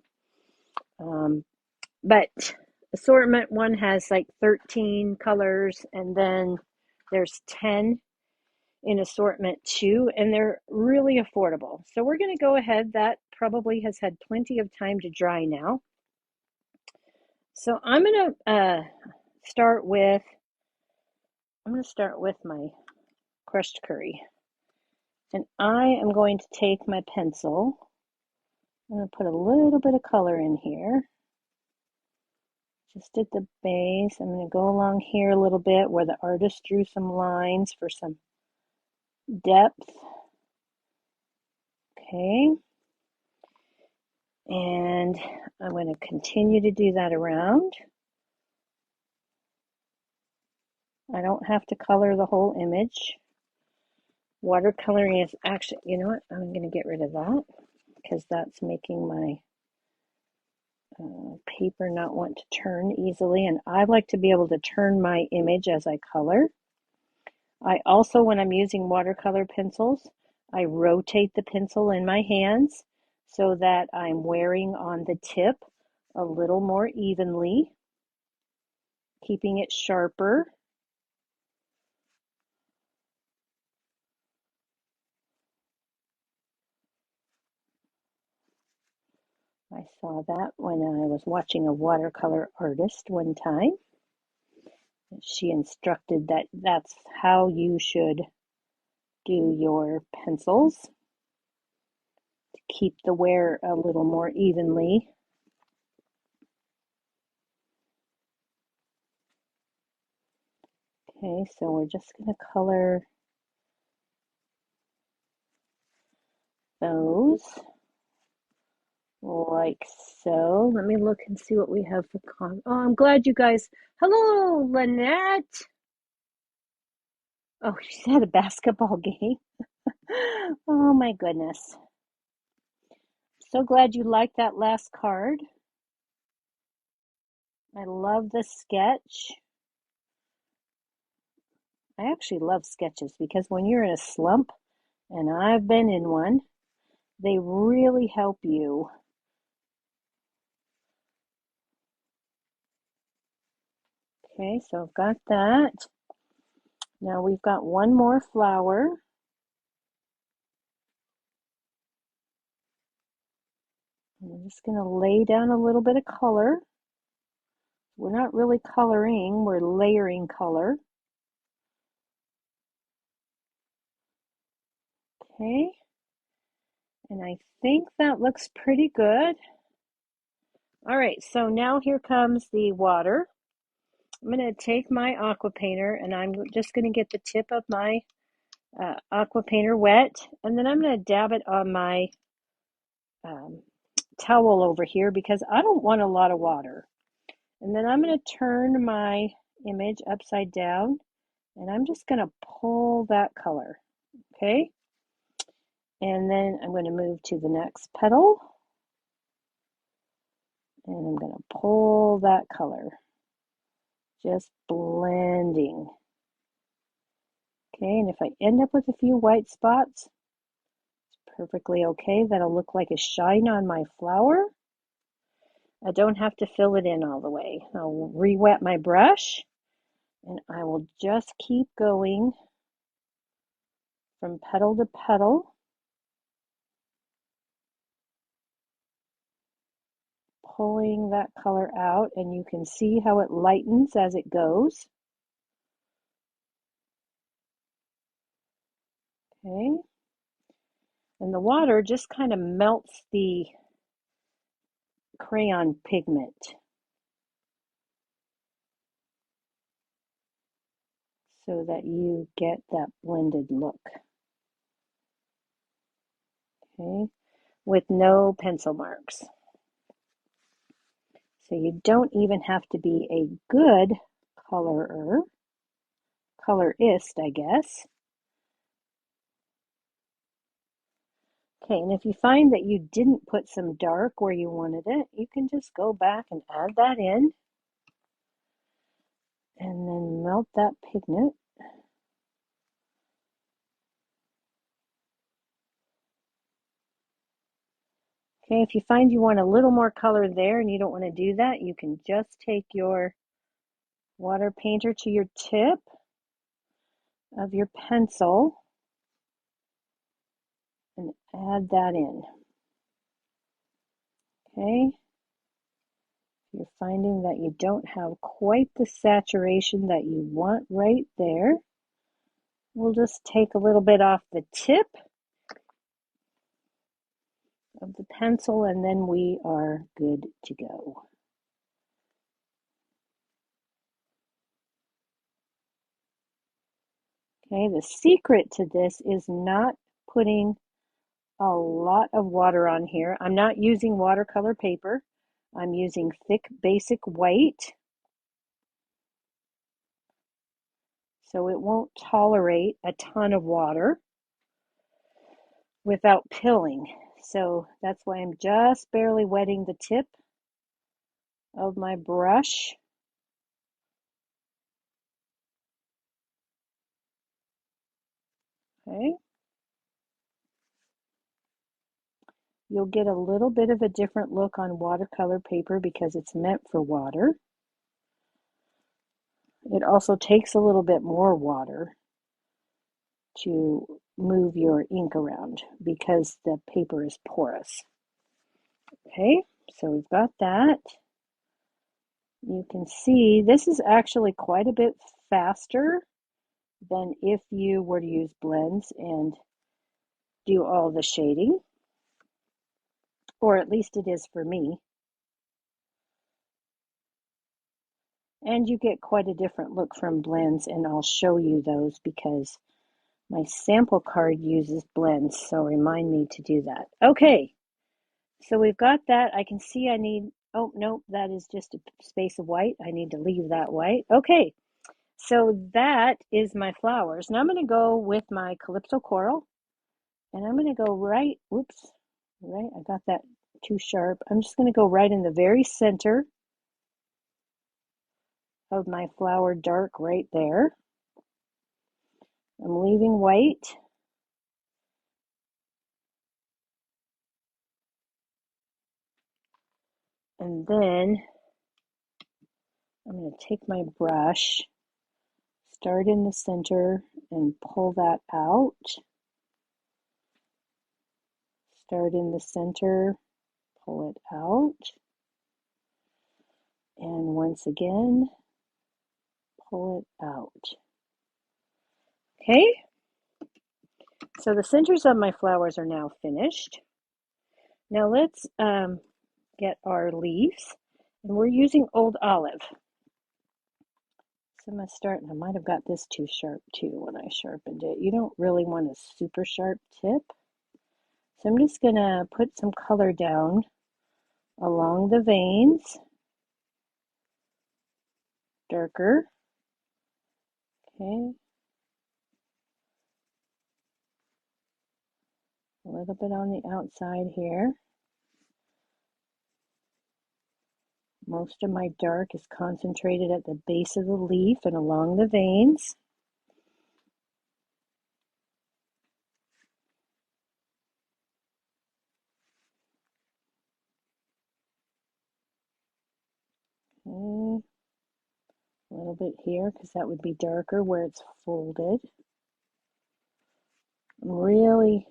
S1: but assortment 1 has like 13 colors, and then there's 10 in assortment 2, and they're really affordable. So we're going to go ahead. That probably has had plenty of time to dry now. So I'm going to start with my crushed curry. And I am going to take my pencil. I'm going to put a little bit of color in here. Just at the base. I'm going to go along here a little bit where the artist drew some lines for some depth. Okay. And I'm going to continue to do that around. I don't have to color the whole image. Watercoloring is actually, you know what, I'm going to get rid of that because that's making my paper not want to turn easily, and I like to be able to turn my image as I color. I also, when I'm using watercolor pencils, I rotate the pencil in my hands so that I'm wearing on the tip a little more evenly, keeping it sharper. I saw that when I was watching a watercolor artist one time. She instructed that that's how you should do your pencils to keep the wear a little more evenly. Okay, so we're just going to color those like so. Let me look and see what we have for Oh, I'm glad you guys. Hello, Lynette. Oh, she's at a basketball game. Oh my goodness. So glad you liked that last card. I love the sketch. I actually love sketches because when you're in a slump, and I've been in one, they really help you. Okay, so I've got that. Now we've got one more flower. I'm just going to lay down a little bit of color. We're not really coloring, we're layering color. Okay, and I think that looks pretty good. All right, so now here comes the water. I'm going to take my aqua painter and I'm just going to get the tip of my aqua painter wet, and then I'm going to dab it on my towel over here because I don't want a lot of water. And then I'm going to turn my image upside down and I'm just going to pull that color. Okay, and then I'm going to move to the next petal and I'm going to pull that color, just blending. Okay, and if I end up with a few white spots, it's perfectly okay. That'll look like a shine on my flower. I don't have to fill it in all the way. I'll re-wet my brush and I will just keep going from petal to petal, pulling that color out, and you can see how it lightens as it goes. Okay, and the water just kind of melts the crayon pigment so that you get that blended look. Okay, with no pencil marks. So you don't even have to be a good colorist, I guess. Okay, and if you find that you didn't put some dark where you wanted it, you can just go back and add that in and then melt that pigment. Okay, if you find you want a little more color there and you don't want to do that, you can just take your water painter to your tip of your pencil and add that in. Okay, you're finding that you don't have quite the saturation that you want right there, we'll just take a little bit off the tip of the pencil and then we are good to go. Okay, the secret to this is not putting a lot of water on here. I'm not using watercolor paper. I'm using thick basic white, so it won't tolerate a ton of water without pilling. So that's why I'm just barely wetting the tip of my brush. Okay. You'll get a little bit of a different look on watercolor paper because it's meant for water. It also takes a little bit more water to move your ink around because the paper is porous. Okay, so we've got that. You can see this is actually quite a bit faster than if you were to use blends and do all the shading, or at least it is for me. And you get quite a different look from blends, and I'll show you those because my sample card uses blends, so remind me to do that. Okay, so we've got that. I can see I need, oh, no, that is just a space of white. I need to leave that white. Okay, so that is my flowers. Now I'm going to go with my Calypso Coral, and I'm going to go right, whoops, right, I got that too sharp. I'm just going to go right in the very center of my flower dark right there. I'm leaving white. And then I'm going to take my brush, start in the center and pull that out. Start in the center, pull it out. And once again, pull it out. Okay, so the centers of my flowers are now finished. Now let's get our leaves, and we're using Old Olive. So I'm going to start, and I might have got this too sharp too when I sharpened it. You don't really want a super sharp tip. So I'm just going to put some color down along the veins, darker. Okay, a little bit on the outside here. Most of my dark is concentrated at the base of the leaf and along the veins. Okay. A little bit here because that would be darker where it's folded. I'm really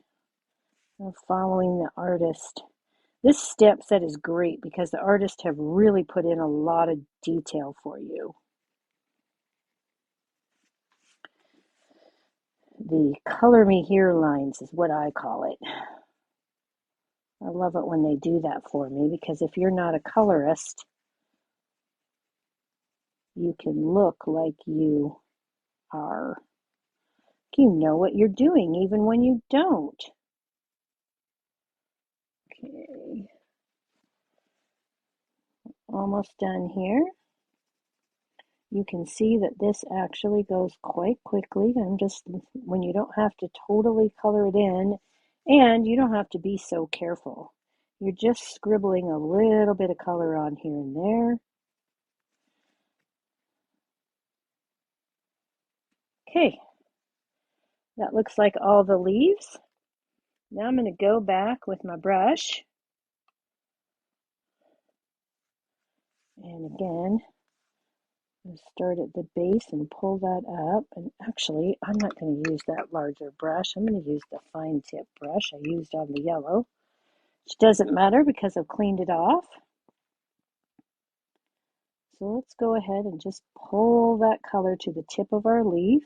S1: following the artist. This stamp set is great because the artists have really put in a lot of detail for you. The color me here lines is what I call it. I love it when they do that for me because if you're not a colorist, you can look like you are. You know what you're doing even when you don't. Okay, almost done here. You can see that this actually goes quite quickly. When you don't have to totally color it in, and you don't have to be so careful. You're just scribbling a little bit of color on here and there. Okay, that looks like all the leaves. Now I'm going to go back with my brush. And again, I'm start at the base and pull that up. And actually, I'm not going to use that larger brush. I'm going to use the fine tip brush I used on the yellow, which doesn't matter because I've cleaned it off. So let's go ahead and just pull that color to the tip of our leaf.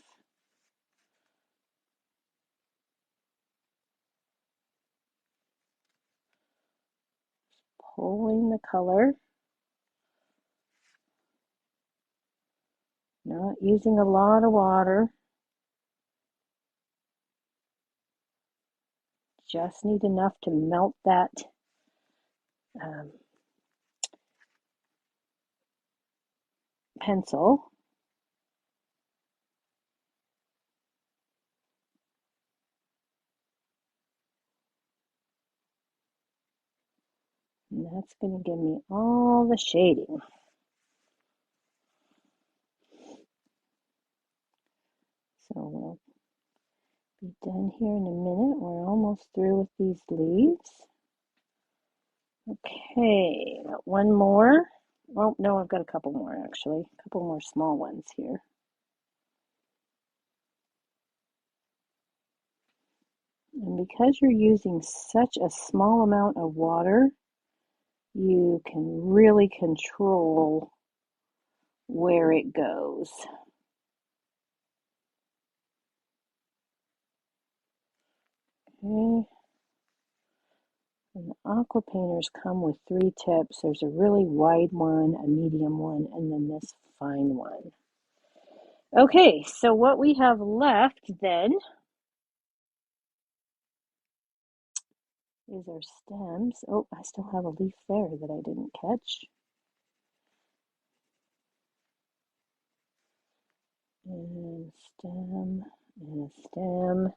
S1: Pulling the color. Not using a lot of water. Just need enough to melt that pencil. And that's going to give me all the shading. So we'll be done here in a minute. We're almost through with these leaves. Okay, got one more. Well, no, I've got a couple more actually. A couple more small ones here. And because you're using such a small amount of water, you can really control where it goes. Okay. And the aqua painters come with 3 tips. There's a really wide one, a medium one, and then this fine one. Okay, so what we have left then is our stems. Oh, I still have a leaf there that I didn't catch. And stem, and a stem.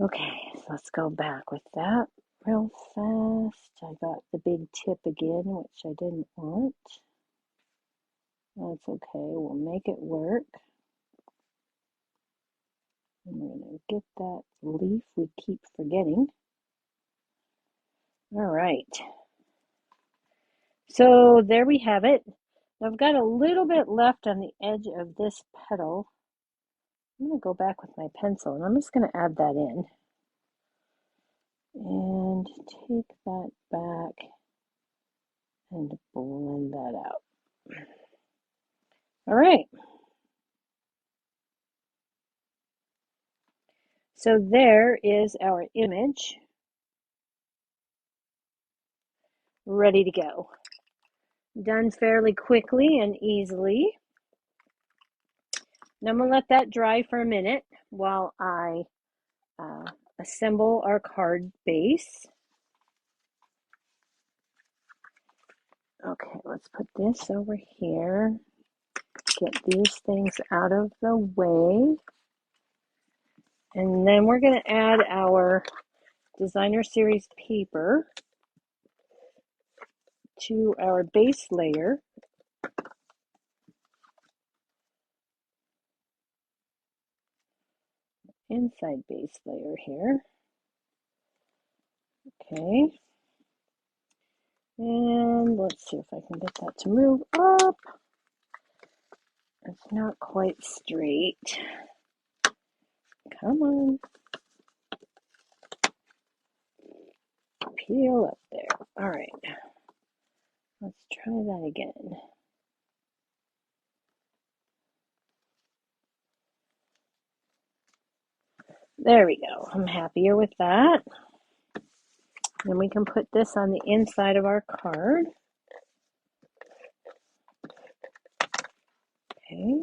S1: Okay, so let's go back with that real fast. I got the big tip again, which I didn't want. That's okay, we'll make it work. And we're going to get that leaf we keep forgetting. All right. So there we have it. I've got a little bit left on the edge of this petal. I'm going to go back with my pencil and I'm just going to add that in. And take that back and blend that out. All right. So there is our image ready to go. Done fairly quickly and easily. Now I'm going to let that dry for a minute while I assemble our card base. Okay, let's put this over here. Get these things out of the way. And then we're going to add our designer series paper to our base layer. Inside base layer here. Okay. And let's see if I can get that to move up. It's not quite straight. Come on. Peel up there. All right. Let's try that again. There we go. I'm happier with that. Then we can put this on the inside of our card. Okay.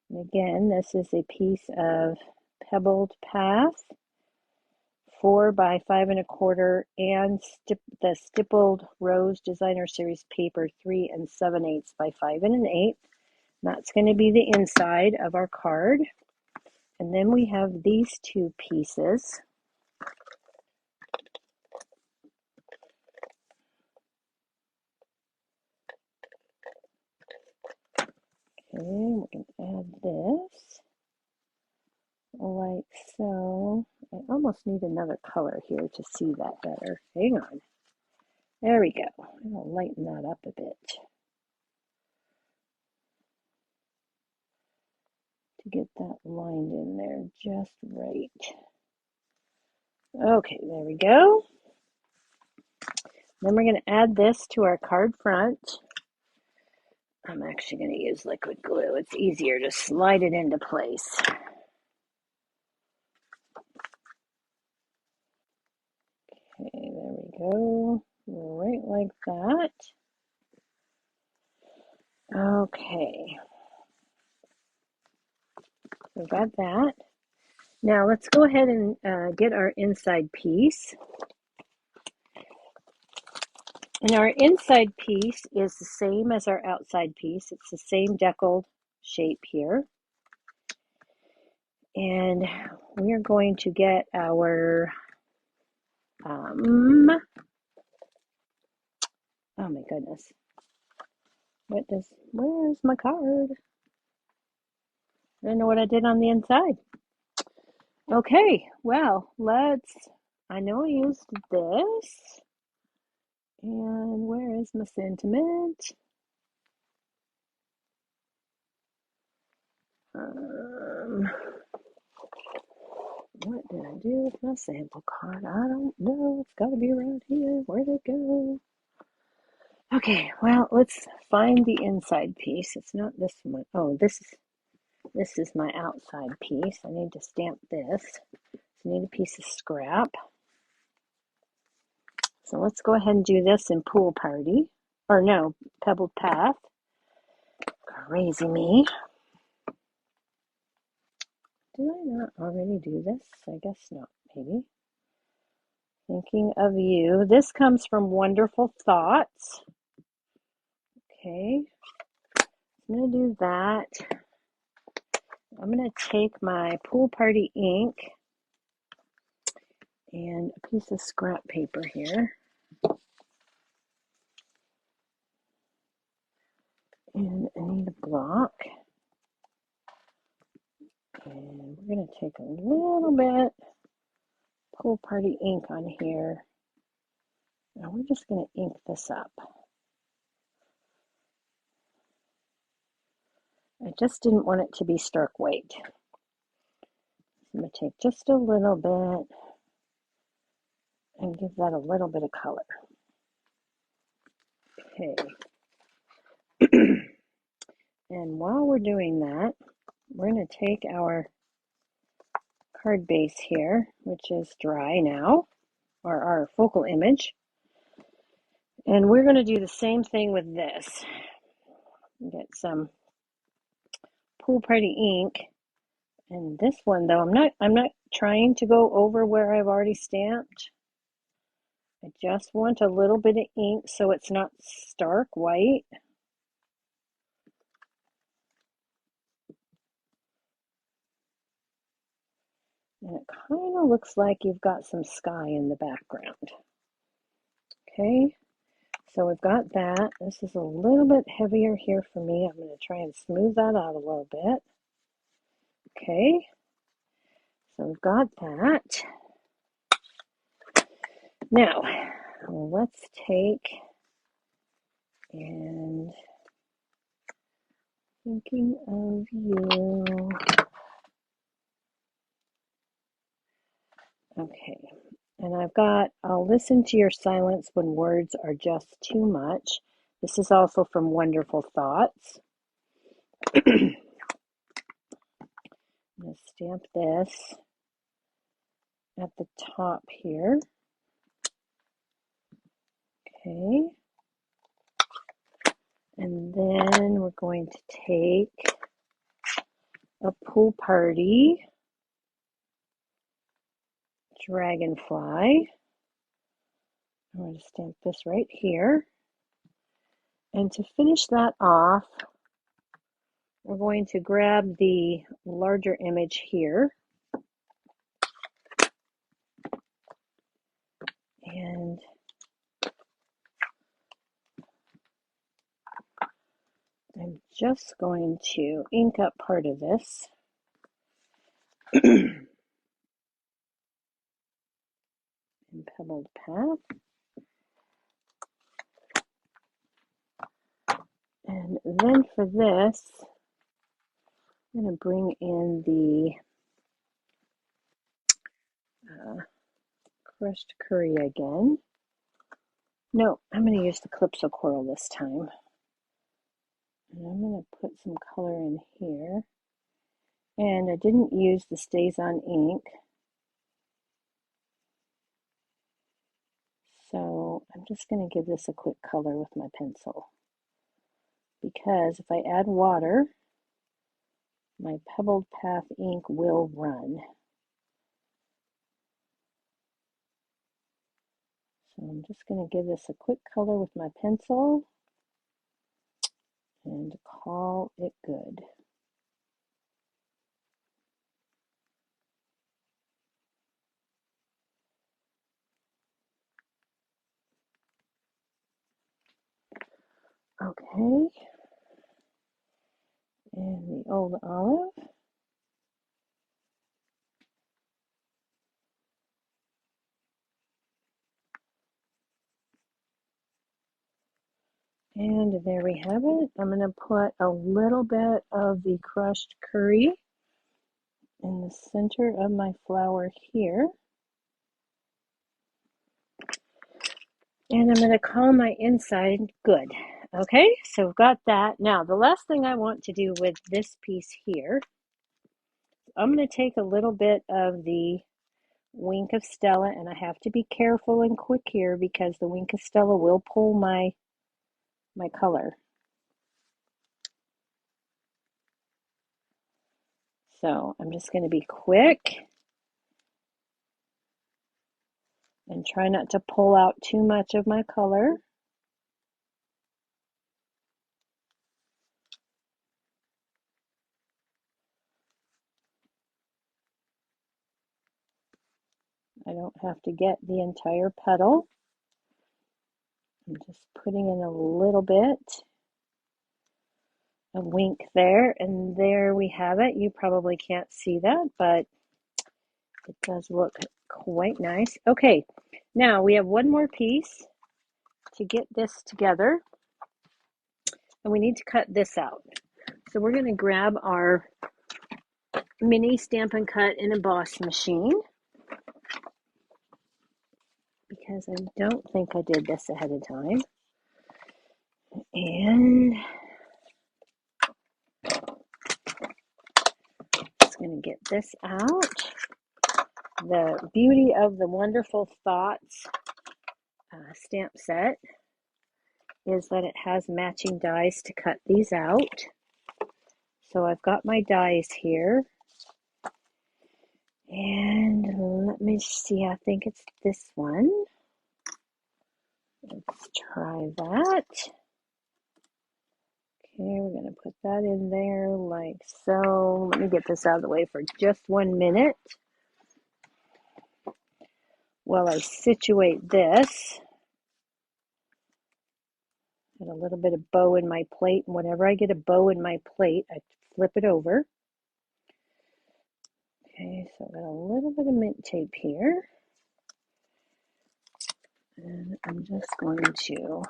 S1: And again, this is a piece of pebbled path, 4 by 5 1/4, and the stippled rose designer series paper, 3 7/8 by 5 1/8. That's going to be the inside of our card. And then we have these two pieces. Okay, we're going to add this like so. I almost need another color here to see that better. Hang on. There we go. I'll lighten that up a bit to get that lined in there just right. Okay, there we go. Then we're going to add this to our card front. I'm actually going to use liquid glue. It's easier to slide it into place. Okay, there we go. Right like that. Okay. We got that. Now let's go ahead and get our inside piece. And our inside piece is the same as our outside piece. It's the same deckled shape here. And we are going to get our, oh my goodness. Where's my card? I don't know what I did on the inside. Okay, well, I know I used this. And where is my sentiment? What did I do with my sample card? I don't know. It's got to be around here. Where'd it go? Okay, well, let's find the inside piece. It's not this one. Oh, this is my outside piece. I need to stamp this. So I need a piece of scrap. So let's go ahead and do this in Pool Party. Or no, Pebbled Path. Crazy me. Did I not already do this? I guess not, maybe. Thinking of you. This comes from Wonderful Thoughts. Okay. I'm going to do that. I'm going to take my Pool Party ink and a piece of scrap paper here. And I need a block. And we're going to take a little bit Pool Party ink on here. And we're just going to ink this up. I just didn't want it to be stark white. I'm going to take just a little bit and give that a little bit of color. Okay. And while we're doing that, we're going to take our card base here, which is dry now, or our focal image, and we're going to do the same thing with this. Get some Pool Party ink, and this one though, I'm not trying to go over where I've already stamped. I just want a little bit of ink so it's not stark white. And it kind of looks like you've got some sky in the background. Okay, so we've got that. This is a little bit heavier here for me. I'm going to try and smooth that out a little bit. Okay, so we've got that. Now, let's take and thinking of you. Okay, and I'll listen to your silence when words are just too much. This is also from Wonderful Thoughts. I'm going to stamp this at the top here. Okay. And then we're going to take a Pool Party Dragonfly. I'm going to stamp this right here. And to finish that off, we're going to grab the larger image here. And I'm just going to ink up part of this. In Pebbled Path. And then for this, I'm going to bring in the crushed curry again. No, I'm going to use the Calypso Coral this time. And I'm going to put some color in here. And I didn't use the Stays On ink. So I'm just going to give this a quick color with my pencil. Because if I add water, my Pebbled Path ink will run. So I'm just going to give this a quick color with my pencil and call it good. Okay. And the Old Olive. And there we have it. I'm going to put a little bit of the crushed curry in the center of my flower here. And I'm going to call my inside good. Okay, so I've got that. Now, the last thing I want to do with this piece here, I'm going to take a little bit of the Wink of Stella, and I have to be careful and quick here because the Wink of Stella will pull my color. So I'm just going to be quick and try not to pull out too much of my color. I don't have to get the entire petal. I'm just putting in a little bit of Wink there, and there we have it. You probably can't see that, but it does look quite nice. Okay, now we have one more piece to get this together, and we need to cut this out. So we're going to grab our mini Stampin' Cut and Emboss machine, because I don't think I did this ahead of time. And just going to get this out. The beauty of the Wonderful Thoughts stamp set is that it has matching dies to cut these out. So I've got my dies here. And let me see, I think it's this one. Let's try that. Okay, we're going to put that in there like so. Let me get this out of the way for just 1 minute while I situate this. Got a little bit of bow in my plate, and whenever I get a bow in my plate, I flip it over. Okay, so I've got a little bit of mint tape here. And I'm just going to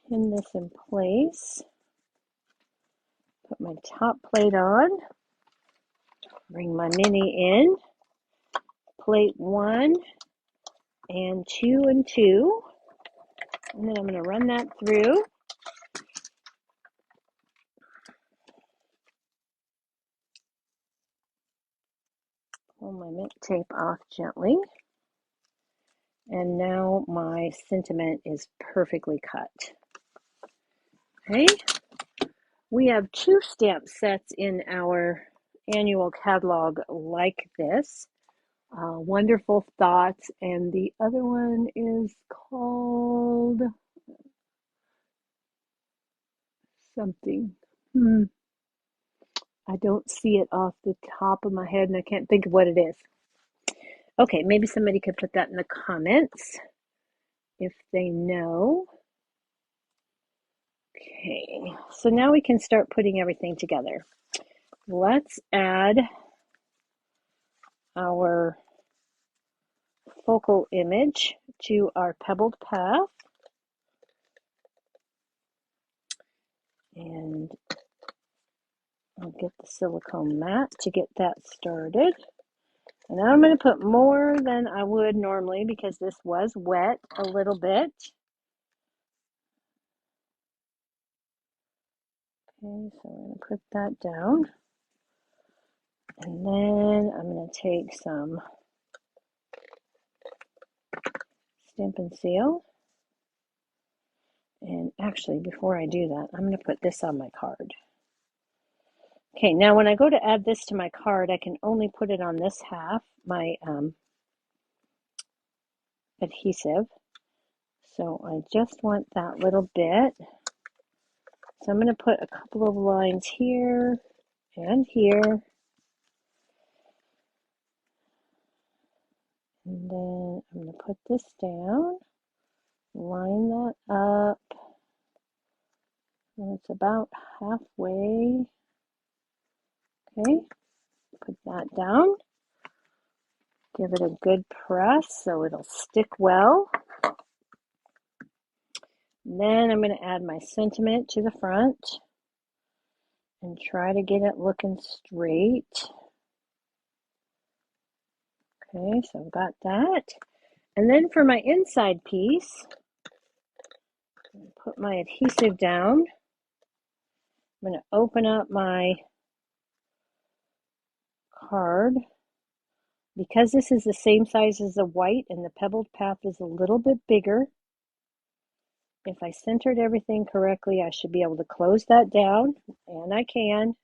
S1: pin this in place. Put my top plate on. Bring my mini in. Plate 1 and 2 and 2. And then I'm going to run that through. Pull my mint tape off gently. And now my sentiment is perfectly cut. Okay. We have 2 stamp sets in our annual catalog like this. Wonderful Thoughts, and the other one is called something. I don't see it off the top of my head and I can't think of what it is. Okay, maybe somebody could put that in the comments if they know. Okay, so now we can start putting everything together. Let's add our focal image to our pebbled path. And I'll get the silicone mat to get that started. And now I'm going to put more than I would normally because this was wet a little bit. Okay, so I'm going to put that down. And then I'm going to take some Stampin' Seal. And actually, before I do that, I'm going to put this on my card. Okay, now when I go to add this to my card, I can only put it on this half, my adhesive. So I just want that little bit. So I'm going to put a couple of lines here and here. And then I'm going to put this down, line that up. And it's about halfway. Okay, put that down. Give it a good press so it'll stick well. And then I'm going to add my sentiment to the front and try to get it looking straight. Okay, so I've got that. And then for my inside piece, put my adhesive down. I'm going to open up my card. Because this is the same size as the white and the pebbled path is a little bit bigger, if I centered everything correctly, I should be able to close that down, and I can,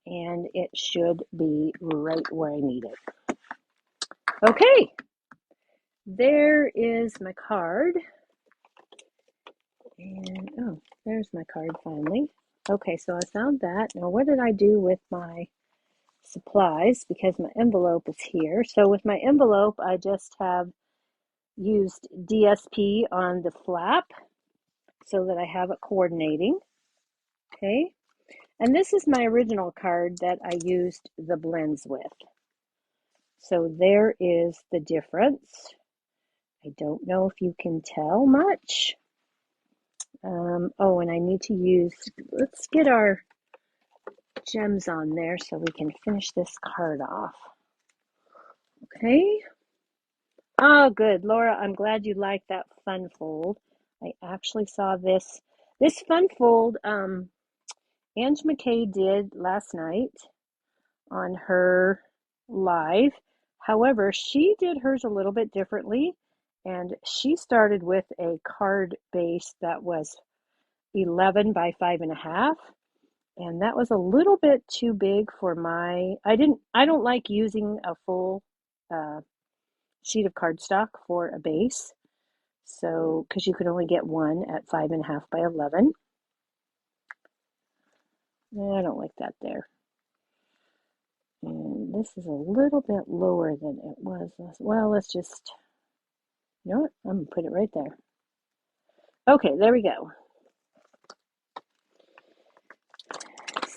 S1: and it should be right where I need it. Okay, there is my card, and oh, there's my card finally. Okay, so I found that. Now what did I do with my supplies? Because my envelope is here. So with my envelope, I just have used DSP on the flap so that I have it coordinating. Okay, and this is my original card that I used the blends with. So there is the difference. I don't know if you can tell much. Oh, and I need to use, let's get our gems on there so we can finish this card off. Okay. Oh, good. Laura, I'm glad you liked that fun fold. I actually saw this fun fold Ange McKay did last night on her live. However, she did hers a little bit differently, and she started with a card base that was 11 by 5.5, and that was a little bit too big for my, I don't like using a full sheet of cardstock for a base. So, because you could only get one at 5.5 by 11. I don't like that there. And this is a little bit lower than it was. Well, let's just, you know what? I'm going to put it right there. Okay, there we go.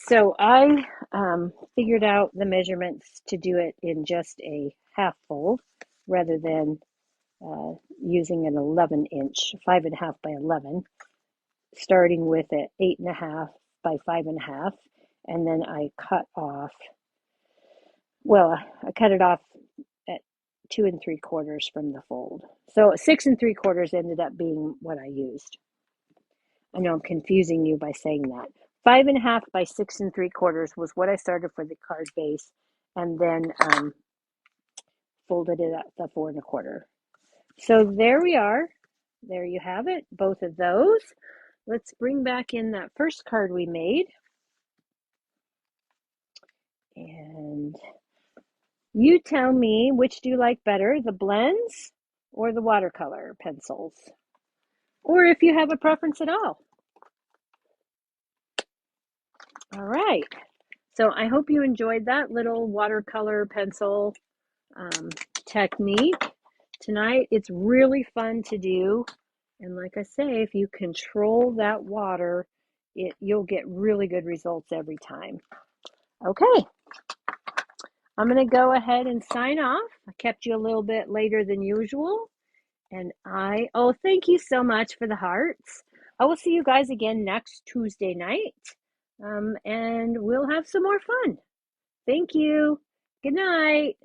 S1: So I figured out the measurements to do it in just a half fold rather than using an 11-inch, 5.5 by 11, starting with an 8.5 by 5.5, and then I cut off. Well, I cut it off at 2 3/4 from the fold. So 6 3/4 ended up being what I used. I know I'm confusing you by saying that. 5.5 by 6 3/4 was what I started for the card base, and then folded it at the 4 1/4. So there we are. There you have it, both of those. Let's bring back in that first card we made. And you tell me, which do you like better, the blends or the watercolor pencils? Or if you have a preference at all. All right. So I hope you enjoyed that little watercolor pencil technique tonight. It's really fun to do. And like I say, if you control that water, you'll get really good results every time. Okay, I'm going to go ahead and sign off. I kept you a little bit later than usual. And thank you so much for the hearts. I will see you guys again next Tuesday night. And we'll have some more fun. Thank you. Good night.